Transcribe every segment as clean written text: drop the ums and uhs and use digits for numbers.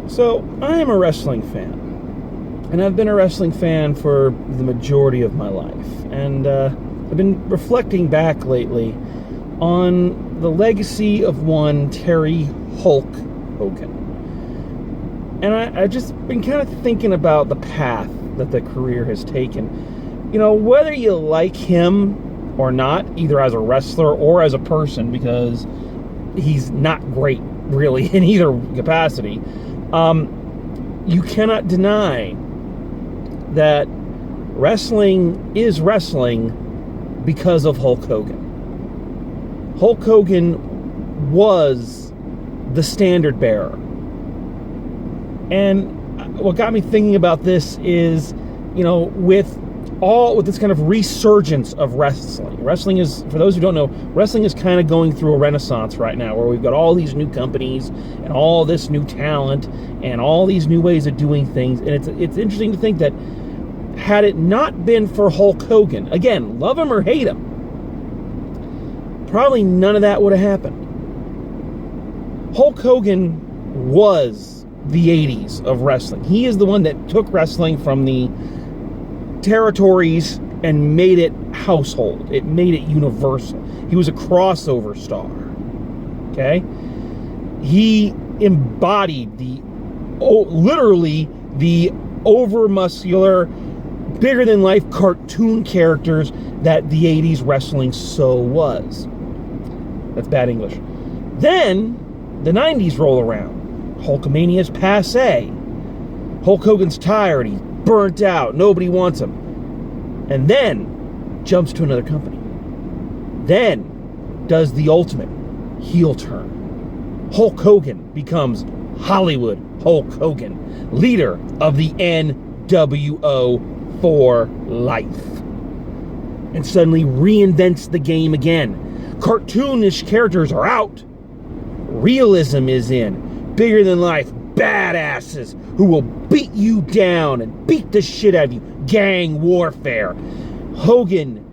So, I am a wrestling fan. And I've been a wrestling fan for the majority of my life. And I've been reflecting back lately on the legacy of one Terry Hulk Hogan. And I've just been kind of thinking about the path that the career has taken. You know, whether you like him or not, either as a wrestler or as a person, because he's not great, really, in either capacity, you cannot deny that wrestling is wrestling because of Hulk Hogan. Hulk Hogan was the standard bearer. And what got me thinking about this is, you know, with this kind of resurgence of wrestling. Wrestling is, for those who don't know, wrestling is kind of going through a renaissance right now, where we've got all these new companies and all this new talent and all these new ways of doing things. And it's interesting to think that had it not been for Hulk Hogan, again, love him or hate him, probably none of that would have happened. Hulk Hogan was the 80s of wrestling. He is the one that took wrestling from the territories and made it household. It made it universal. He was a crossover star. Okay? He embodied literally the over-muscular, bigger-than-life cartoon characters that the 80s wrestling so was. That's bad English. Then, the 90s roll around. Hulkamania's passé. Hulk Hogan's tired. He's burnt out. Nobody wants him. And then jumps to another company. Then does the ultimate heel turn. Hulk Hogan becomes Hollywood Hulk Hogan, leader of the NWO for life. And suddenly reinvents the game again. Cartoonish characters are out. Realism is in. Bigger than life badasses who will beat you down and beat the shit out of you. Gang warfare. Hogan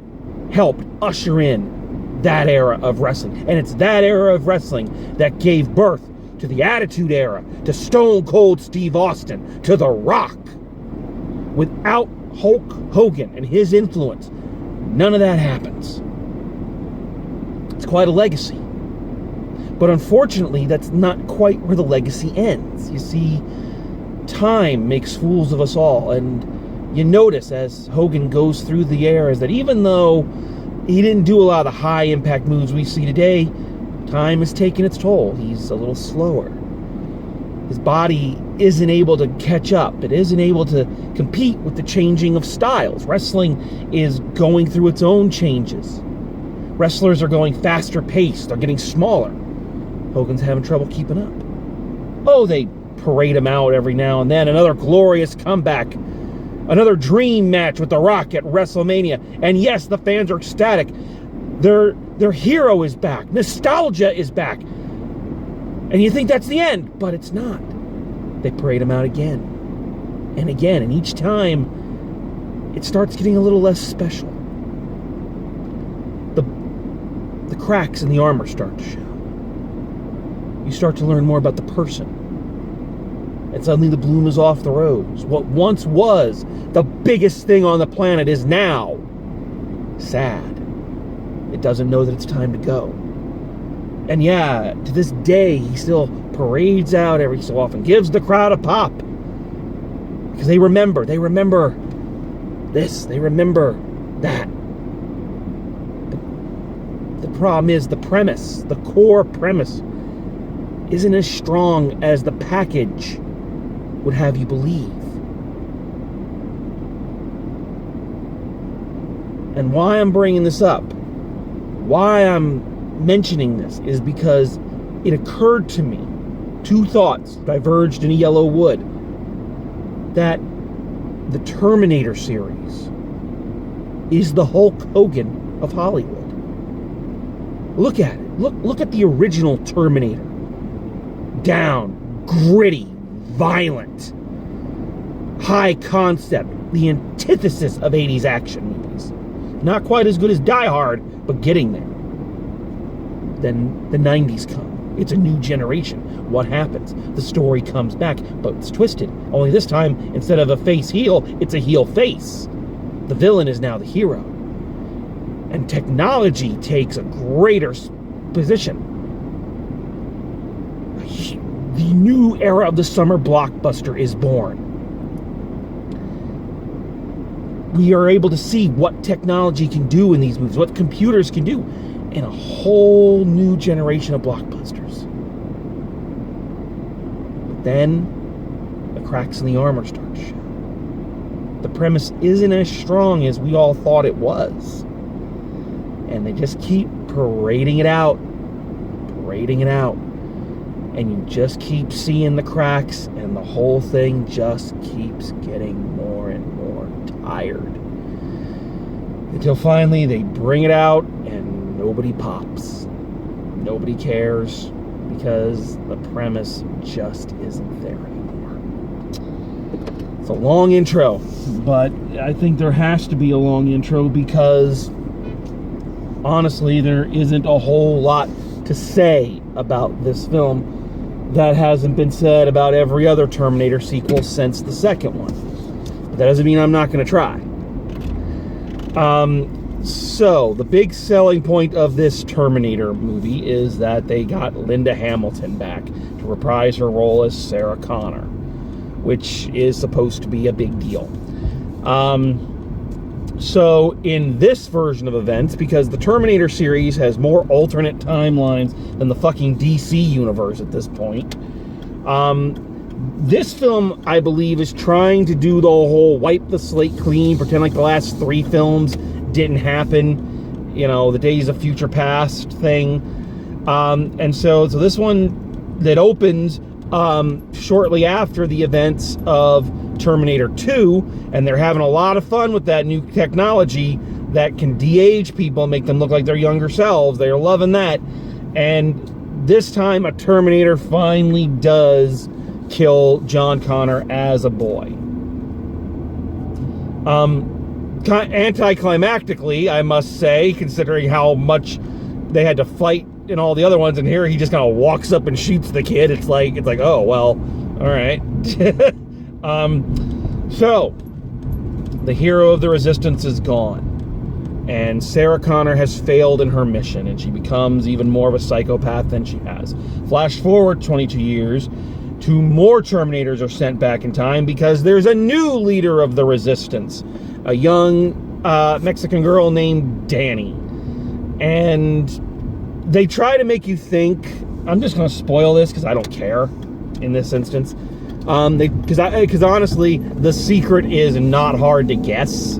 helped usher in that era of wrestling. And it's that era of wrestling that gave birth to the Attitude Era, to Stone Cold Steve Austin, to The Rock. Without Hulk Hogan and his influence, none of that happens. It's quite a legacy. But unfortunately, that's not quite where the legacy ends. You see, time makes fools of us all, and you notice as Hogan goes through the eras that even though he didn't do a lot of the high-impact moves we see today, time has taken its toll. He's a little slower. His body isn't able to catch up. It isn't able to compete with the changing of styles. Wrestling is going through its own changes. Wrestlers are going faster paced. They're getting smaller. Hogan's having trouble keeping up. Oh, they parade him out every now and then. Another glorious comeback. Another dream match with The Rock at WrestleMania. And yes, the fans are ecstatic. Their hero is back. Nostalgia is back. And you think that's the end, but it's not. They parade him out again and again. And each time, it starts getting a little less special. The cracks in the armor start to show. You start to learn more about the person. And suddenly the bloom is off the rose. What once was the biggest thing on the planet is now sad. It doesn't know that it's time to go. And yeah, to this day, he still parades out every so often, gives the crowd a pop. Because they remember this, they remember that. The problem is the premise, the core premise, isn't as strong as the package would have you believe. And why I'm bringing this up, why I'm mentioning this, is because it occurred to me, two thoughts diverged in a yellow wood, that the Terminator series is the Hulk Hogan of Hollywood. Look at it. Look at the original Terminator. Down, gritty, violent, high concept, the antithesis of 80s action movies. Not quite as good as Die Hard, but getting there. Then the 90s come. It's a new generation. What happens? The story comes back, but it's twisted. Only this time, instead of a face heel, it's a heel face. The villain is now the hero. And technology takes a greater position. The new era of the summer blockbuster is born. We are able to see what technology can do in these movies, what computers can do, in a whole new generation of blockbusters. But then, the cracks in the armor start to show. The premise isn't as strong as we all thought it was. And they just keep parading it out. And you just keep seeing the cracks, and the whole thing just keeps getting more and more tired. Until finally they bring it out, and nobody pops. Nobody cares, because the premise just isn't there anymore. It's a long intro, but I think there has to be a long intro because, honestly, there isn't a whole lot to say about this film that hasn't been said about every other Terminator sequel since the second one. But that doesn't mean I'm not going to try. So, the big selling point of this Terminator movie is that they got Linda Hamilton back to reprise her role as Sarah Connor, which is supposed to be a big deal. So, in this version of events, because the Terminator series has more alternate timelines than the fucking DC universe at this point, this film, I believe, is trying to do the whole wipe the slate clean, pretend like the last 3 films didn't happen, you know, the Days of Future Past thing. And so this one that opens shortly after the events of Terminator 2, and they're having a lot of fun with that new technology that can de-age people and make them look like their younger selves. They're loving that. And this time a Terminator finally does kill John Connor as a boy. Anticlimactically, I must say, considering how much they had to fight in all the other ones, and here he just kind of walks up and shoots the kid. It's like, oh, well, all right. So, the hero of the Resistance is gone, and Sarah Connor has failed in her mission, and she becomes even more of a psychopath than she has. Flash forward 22 years, 2 more Terminators are sent back in time because there's a new leader of the Resistance, a young Mexican girl named Dani. And they try to make you think, I'm just going to spoil this because I don't care in this instance, because honestly, the secret is not hard to guess.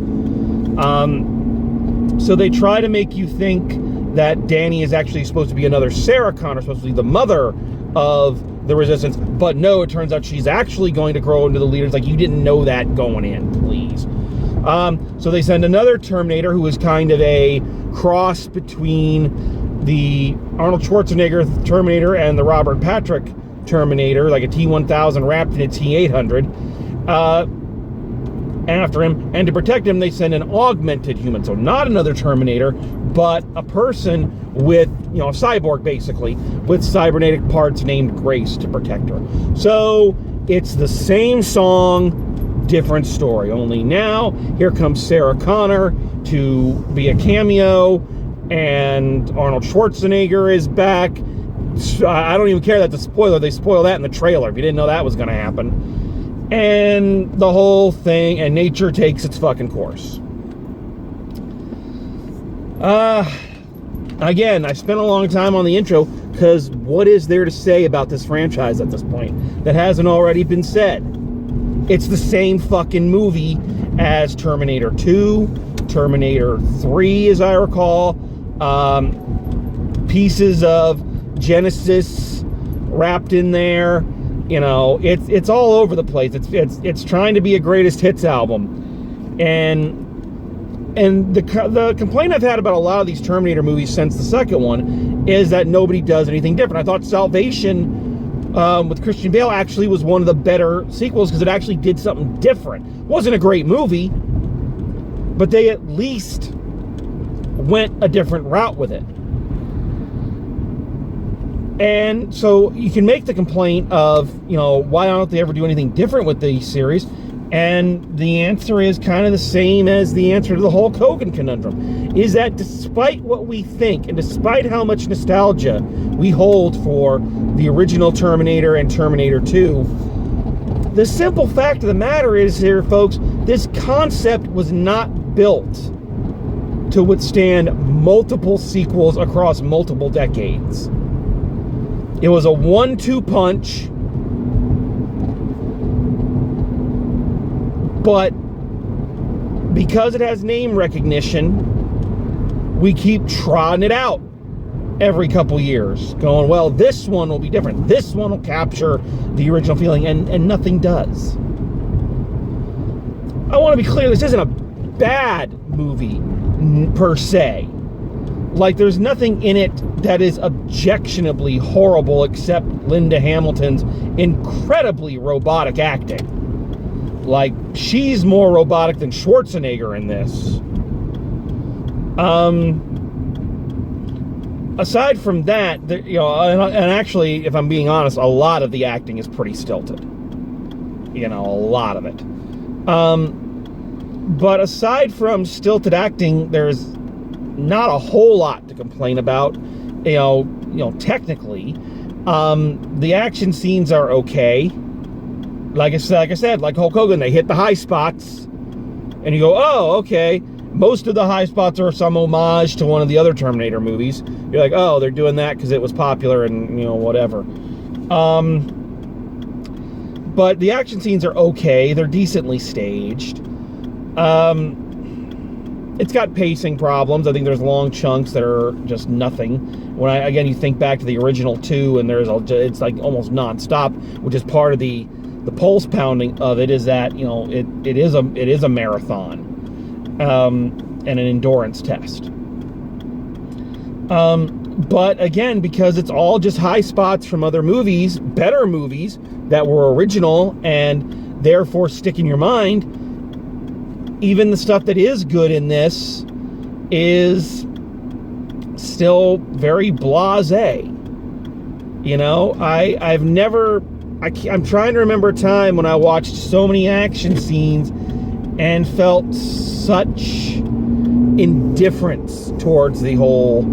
So they try to make you think that Dani is actually supposed to be another Sarah Connor, supposed to be the mother of the Resistance, but no, it turns out she's actually going to grow into the leader. It's like, you didn't know that going in, please. So they send another Terminator who is kind of a cross between the Arnold Schwarzenegger Terminator and the Robert Patrick Terminator, like a T-1000 wrapped in a T-800, after him. And to protect him, they send an augmented human. So not another Terminator, but a person with, a cyborg basically, with cybernetic parts named Grace to protect her. So it's the same song, different story. Only now, here comes Sarah Connor to be a cameo, and Arnold Schwarzenegger is back. I don't even care that's a spoiler. They spoil that in the trailer if you didn't know that was going to happen. And the whole thing, and nature takes its fucking course. Again, I spent a long time on the intro because what is there to say about this franchise at this point that hasn't already been said? It's the same fucking movie as Terminator 2, Terminator 3, as I recall, pieces of Genesis wrapped in there. It's all over the place. It's trying to be a greatest hits album, and the complaint I've had about a lot of these Terminator movies since the second one is that nobody does anything different. I thought Salvation with Christian Bale actually was one of the better sequels because it actually did something different. It wasn't a great movie, but they at least went a different route with it. And so you can make the complaint of, why don't they ever do anything different with the series? And the answer is kind of the same as the answer to the Hulk Hogan conundrum, is that despite what we think and despite how much nostalgia we hold for the original Terminator and Terminator 2, the simple fact of the matter is here, folks, this concept was not built to withstand multiple sequels across multiple decades. It was a 1-2 punch, but because it has name recognition, we keep trotting it out every couple years, going, well, this one will be different. This one will capture the original feeling, and nothing does. I want to be clear, this isn't a bad movie per se. Like, there's nothing in it that is objectionably horrible except Linda Hamilton's incredibly robotic acting. Like, she's more robotic than Schwarzenegger in this. Aside from that, and actually, if I'm being honest, a lot of the acting is pretty stilted. A lot of it. But aside from stilted acting, there's not a whole lot to complain about, technically. The action scenes are okay. Like I said, like Hulk Hogan, they hit the high spots, and you go, oh, okay. Most of the high spots are some homage to one of the other Terminator movies. You're like, oh, they're doing that because it was popular and, whatever. But the action scenes are okay. They're decently staged. It's got pacing problems. I think there's long chunks that are just nothing. When you think back to the original 2, and it's like almost nonstop, which is part of the pulse pounding of it, is that it is a marathon, and an endurance test. But again, because it's all just high spots from other movies, better movies that were original and therefore stick in your mind, even the stuff that is good in this is still very blasé. I'm trying to remember a time when I watched so many action scenes and felt such indifference towards the whole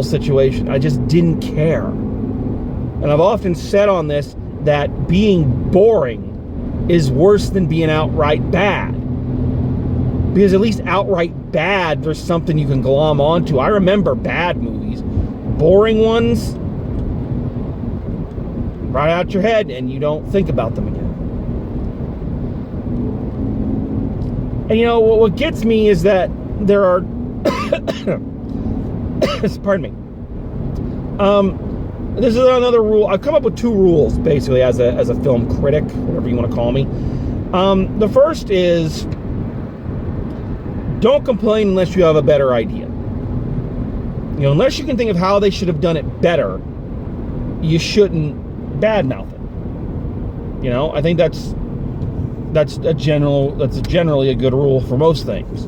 situation. I just didn't care. And I've often said on this that being boring is worse than being outright bad. Because at least outright bad, there's something you can glom onto. I remember bad movies. Boring ones, right out your head, and you don't think about them again. And what gets me is that there are pardon me. This is another rule. I've come up with 2 rules, basically, as a film critic, whatever you want to call me. The first is, don't complain unless you have a better idea. Unless you can think of how they should have done it better, you shouldn't badmouth it. I think that's generally a good rule for most things.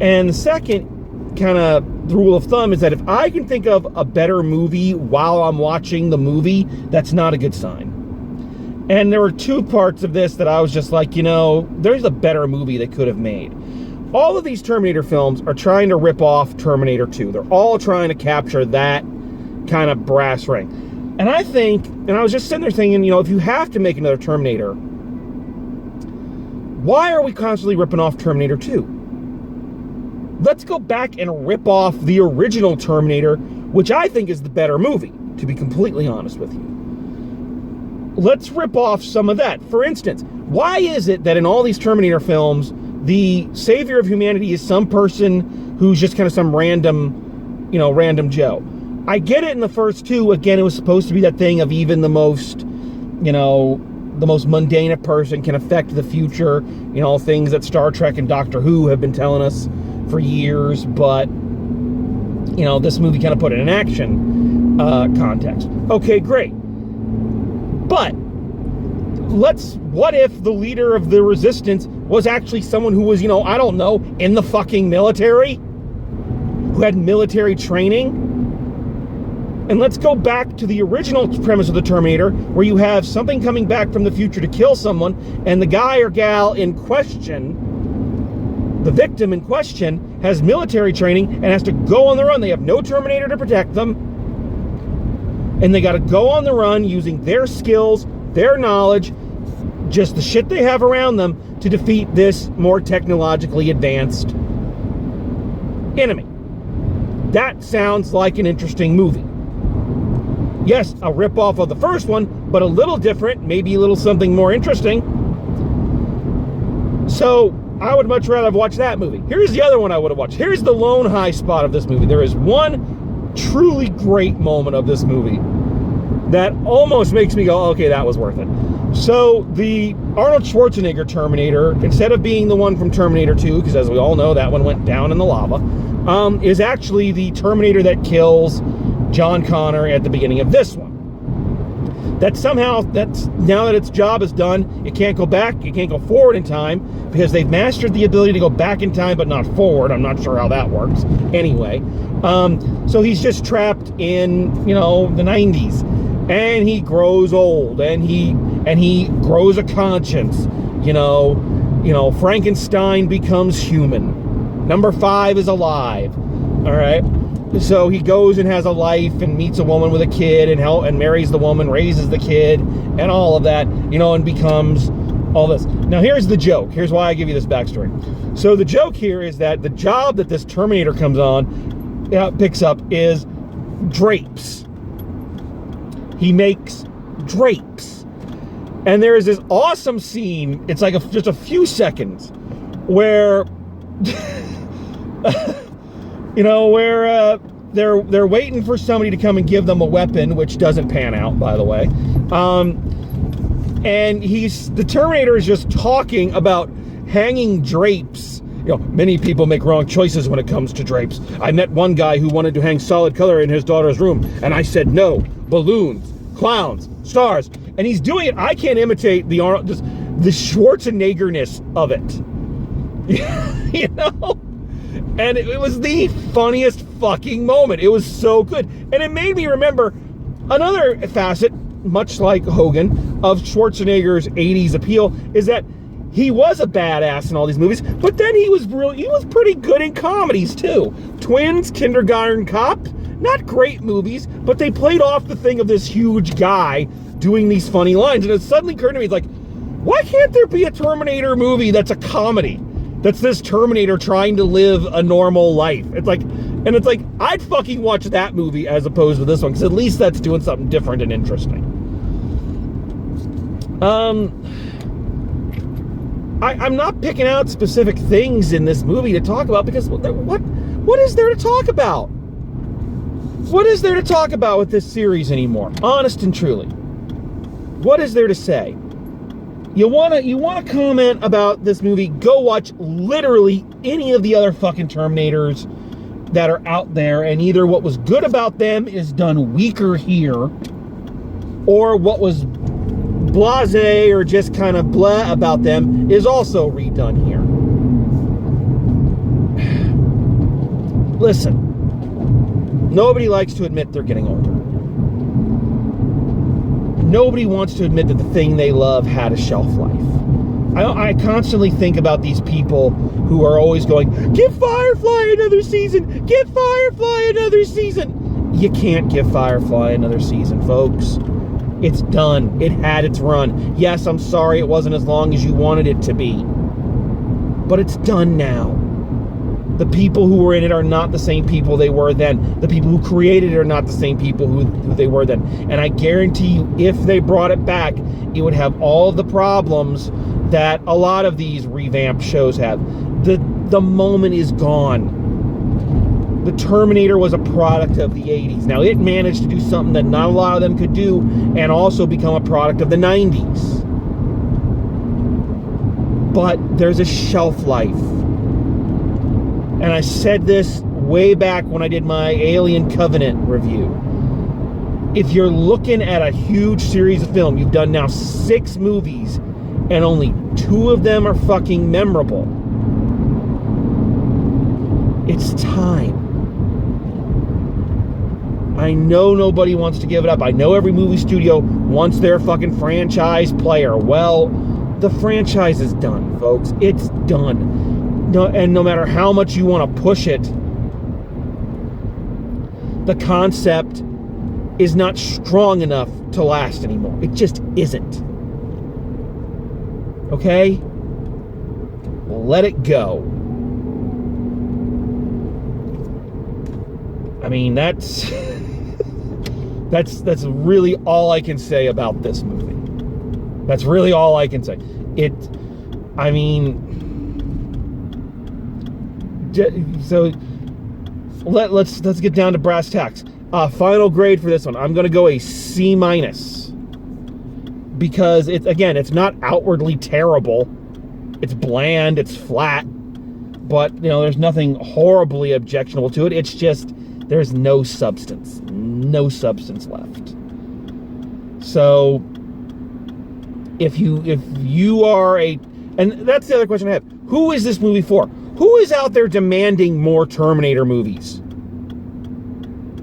And the second kind of rule of thumb is that if I can think of a better movie while I'm watching the movie, that's not a good sign. And there were 2 parts of this that I was just like, there's a better movie they could have made. All of these Terminator films are trying to rip off Terminator 2. They're all trying to capture that kind of brass ring. And I think, and I was just sitting there thinking, if you have to make another Terminator, why are we constantly ripping off Terminator 2? Let's go back and rip off the original Terminator, which I think is the better movie, to be completely honest with you. Let's rip off some of that. For instance, why is it that in all these Terminator films, the savior of humanity is some person who's just kind of some random Joe? I get it in the first 2. Again, it was supposed to be that thing of even the most, the most mundane person can affect the future. Things that Star Trek and Doctor Who have been telling us for years. But, this movie kind of put it in action context. Okay, great. But what if the leader of the resistance was actually someone who was, I don't know, in the fucking military? Who had military training? And let's go back to the original premise of the Terminator, where you have something coming back from the future to kill someone, and the guy or gal in question, the victim in question, has military training and has to go on the run. They have no Terminator to protect them, and they got to go on the run using their skills, their knowledge, just the shit they have around them to defeat this more technologically advanced enemy. That sounds like an interesting movie. Yes, a ripoff of the first one, but a little different, maybe a little something more interesting. So I would much rather have watched that movie. Here's the other one I would have watched. Here's the lone high spot of this movie. There is one truly great moment of this movie that almost makes me go, okay, that was worth it. So the Arnold Schwarzenegger Terminator, instead of being the one from Terminator 2, because as we all know, that one went down in the lava, is actually the Terminator that kills John Connor at the beginning of this one. That somehow, now that its job is done, it can't go back, it can't go forward in time, because they've mastered the ability to go back in time but not forward. I'm not sure how that works. Anyway, so he's just trapped in, the 90s, and he grows old, and he grows a conscience. Frankenstein becomes human. Number 5 is alive. All right. So he goes and has a life and meets a woman with a kid and marries the woman, raises the kid, and all of that, and becomes all this. Now, here's the joke. Here's why I give you this backstory. So the joke here is that the job that this Terminator picks up is drapes. He makes drapes. And there is this awesome scene, it's like just a few seconds, where they're waiting for somebody to come and give them a weapon, which doesn't pan out, by the way. And the Terminator is just talking about hanging drapes. Many people make wrong choices when it comes to drapes. I met one guy who wanted to hang solid color in his daughter's room, and I said no. Balloons, clowns, stars. And he's doing it. I can't imitate the Schwarzeneggerness of it. And it was the funniest fucking moment. It was so good. And it made me remember another facet, much like Hogan, of Schwarzenegger's 80s appeal, is that he was a badass in all these movies, but then he was pretty good in comedies too. Twins, Kindergarten Cop, not great movies, but they played off the thing of this huge guy doing these funny lines. And it suddenly occurred to me, it's like, why can't there be a Terminator movie that's a comedy? That's this Terminator trying to live a normal life. It's like, I'd fucking watch that movie as opposed to this one, because at least that's doing something different and interesting. I'm not picking out specific things in this movie to talk about, because what is there to talk about? What is there to talk about with this series anymore? Honest and truly. What is there to say? You wanna comment about this movie, go watch literally any of the other fucking Terminators that are out there, and either what was good about them is done weaker here, or what was blasé or just kind of blah about them is also redone here. Listen, nobody likes to admit they're getting older. Nobody wants to admit that the thing they love had a shelf life. I constantly think about these people who are always going, give Firefly another season, give Firefly another season. You can't give Firefly another season, folks. It's done. It had its run. Yes, I'm sorry it wasn't as long as you wanted it to be, but it's done now. The people who were in it are not the same people they were then. The people who created it are not the same people who they were then. And I guarantee you, if they brought it back, it would have all of the problems that a lot of these revamped shows have. The moment is gone. The Terminator was a product of the 80s. Now, it managed to do something that not a lot of them could do, and also become a product of the 90s. But there's a shelf life. And I said this way back when I did my Alien Covenant review. If you're looking at a huge series of film, you've done now 6 movies, and only 2 of them are fucking memorable. It's time. I know nobody wants to give it up. I know every movie studio wants their fucking franchise player. Well, the franchise is done, folks. It's done. No, and no matter how much you want to push it, the concept is not strong enough to last anymore. It just isn't. Okay? Let it go. I mean, that's that's really all I can say about this movie. That's really all I can say. So let's get down to brass tacks. Final grade for this one. I'm going to go a C-, because it's not outwardly terrible. It's bland, it's flat, but there's nothing horribly objectionable to it. It's just there's no substance left. So if you are and that's the other question I have. Who is this movie for? Who is out there demanding more Terminator movies?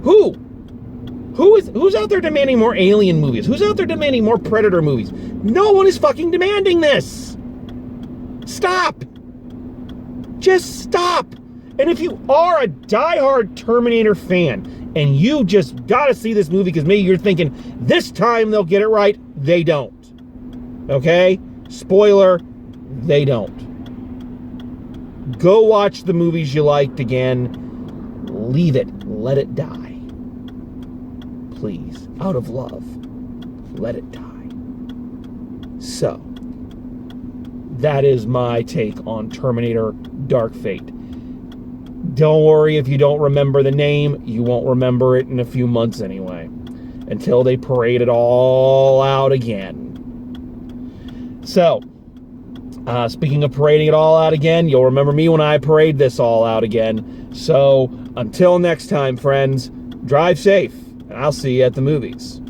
Who's out there demanding more Alien movies? Who's out there demanding more Predator movies? No one is fucking demanding this. Stop. Just stop. And if you are a diehard Terminator fan and you just gotta see this movie because maybe you're thinking this time they'll get it right, they don't. Okay? Spoiler, they don't. Go watch the movies you liked again. Leave it. Let it die. Please, out of love, let it die. So, that is my take on Terminator Dark Fate. Don't worry if you don't remember the name. You won't remember it in a few months anyway. Until they parade it all out again. So, speaking of parading it all out again, you'll remember me when I parade this all out again. So, until next time, friends, drive safe. And I'll see you at the movies.